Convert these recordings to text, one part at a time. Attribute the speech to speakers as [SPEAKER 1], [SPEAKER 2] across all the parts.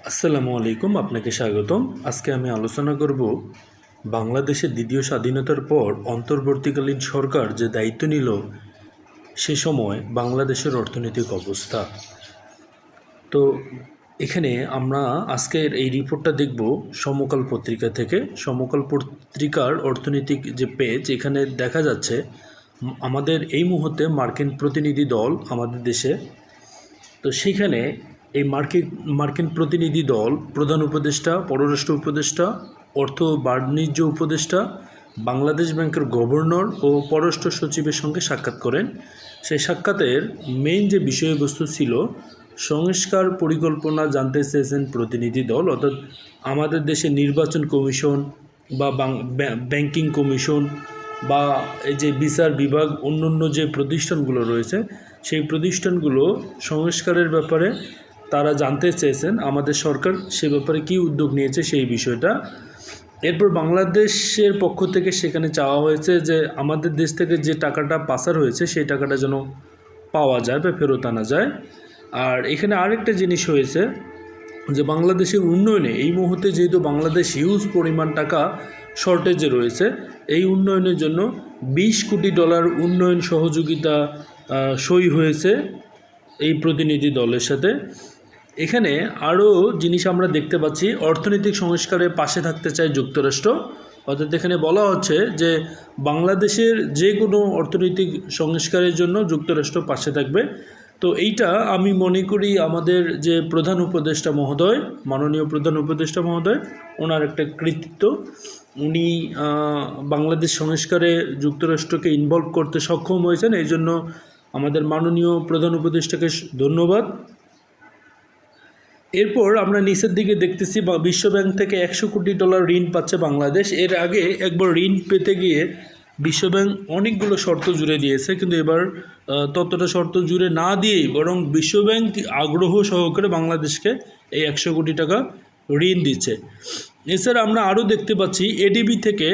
[SPEAKER 1] আসসালামু আলাইকুম, আপনাকে স্বাগতম। আজকে আমি আলোচনা করব বাংলাদেশের দ্বিতীয় স্বাধীনতার পর অন্তর্বর্তীকালীন সরকার যে দায়িত্ব নিল সে সময় বাংলাদেশের অর্থনৈতিক অবস্থা। তো এখানে আমরা আজকের এই রিপোর্টটা দেখব সমকাল পত্রিকা থেকে। সমকাল পত্রিকার অর্থনৈতিক যে পেজ, এখানে দেখা যাচ্ছে আমাদের এই মুহূর্তে মার্কিন প্রতিনিধি দল আমাদের দেশে। তো সেখানে এই মার্কিন প্রতিনিধি দল প্রধান উপদেষ্টা, পররাষ্ট্র উপদেষ্টা, অর্থ বাণিজ্য উপদেষ্টা, বাংলাদেশ ব্যাংকের গভর্নর ও পররাষ্ট্র সচিবের সঙ্গে সাক্ষাৎ করেন। সেই সাক্ষাতের মেইন যে বিষয়বস্তু ছিল, সংস্কার পরিকল্পনা জানতে চেয়েছেন প্রতিনিধি দল। অর্থাৎ আমাদের দেশে নির্বাচন কমিশন বা ব্যাংকিং কমিশন বা এই যে বিচার বিভাগ, অন্য যে প্রতিষ্ঠানগুলো রয়েছে সেই প্রতিষ্ঠানগুলো সংস্কারের ব্যাপারে তারা জানতে চেয়েছেন আমাদের সরকার সে ব্যাপারে কী উদ্যোগ নিয়েছে সেই বিষয়টা। এরপর বাংলাদেশের পক্ষ থেকে সেখানে চাওয়া হয়েছে যে আমাদের দেশ থেকে যে টাকাটা পাচার হয়েছে সেই টাকাটা যেন পাওয়া যায় বা ফেরত আনা যায়। আর এখানে আরেকটা জিনিস হয়েছে যে বাংলাদেশের উন্নয়নে এই মুহূর্তে যেহেতু বাংলাদেশ হিউজ পরিমাণ টাকা শর্টেজে রয়েছে, এই উন্নয়নের জন্য $20 কোটি উন্নয়ন সহযোগিতা সই হয়েছে এই প্রতিনিধি দলের সাথে। এখানে আরও জিনিস আমরা দেখতে পাচ্ছি, অর্থনৈতিক সংস্কারে পাশে থাকতে চায় যুক্তরাষ্ট্র। অর্থাৎ এখানে বলা হচ্ছে যে বাংলাদেশের যে কোনো অর্থনৈতিক সংস্কারের জন্য যুক্তরাষ্ট্র পাশে থাকবে। তো এইটা আমি মনে করি আমাদের যে প্রধান উপদেষ্টা মহোদয়, মাননীয় প্রধান উপদেষ্টা মহোদয়, ওনার একটা কৃতিত্ব। উনি বাংলাদেশ সংস্কারে যুক্তরাষ্ট্রকে ইনভলভ করতে সক্ষম হয়েছেন, এই জন্য আমাদের মাননীয় প্রধান উপদেষ্টাকে ধন্যবাদ। এরপর আমরা নিচের দিকে দেখতেছি বিশ্বব্যাংক থেকে $100 কোটি ঋণ পাচ্ছে বাংলাদেশ। এর আগে একবার ঋণ পেতে গিয়ে বিশ্বব্যাংক অনেকগুলো শর্ত জুড়ে দিয়েছে, কিন্তু এবার ততটা শর্ত জুড়ে না দিয়েই বরং বিশ্বব্যাংক আগ্রহ সহকারে বাংলাদেশকে এই $100 কোটি ঋণ দিচ্ছে। এছাড়া আমরা আরও দেখতে পাচ্ছি এডিবি থেকে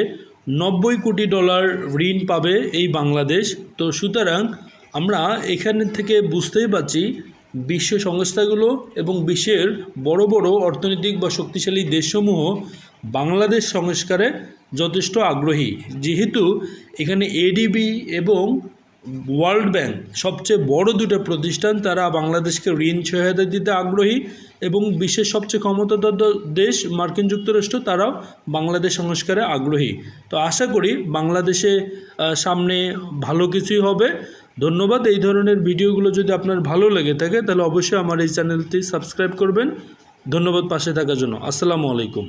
[SPEAKER 1] $90 কোটি ঋণ পাবে এই বাংলাদেশ। তো সুতরাং আমরা এখানে থেকে বুঝতেই পারছি বিশ্ব সংস্থাগুলো এবং বিশ্বের বড় বড় অর্থনৈতিক বা শক্তিশালী দেশসমূহ বাংলাদেশ সংস্কারে যথেষ্ট আগ্রহী। যেহেতু এখানে এডিবি এবং ওয়ার্ল্ড ব্যাংক সবচেয়ে বড় দুটো প্রতিষ্ঠান, তারা বাংলাদেশকে ঋণ সহায়তা দিতে আগ্রহী এবং বিশ্বের সবচেয়ে ক্ষমতাধর দেশ মার্কিন যুক্তরাষ্ট্র, তারাও বাংলাদেশ সংস্কারে আগ্রহী। তো আশা করি বাংলাদেশে সামনে ভালো কিছুই হবে। ধন্যবাদ। এই ধরনের ভিডিওগুলো যদি আপনার ভালো লেগে থাকে তাহলে অবশ্যই আমার এই চ্যানেলটি সাবস্ক্রাইব করবেন। ধন্যবাদ পাশে থাকার জন্য। আসসালামু আলাইকুম।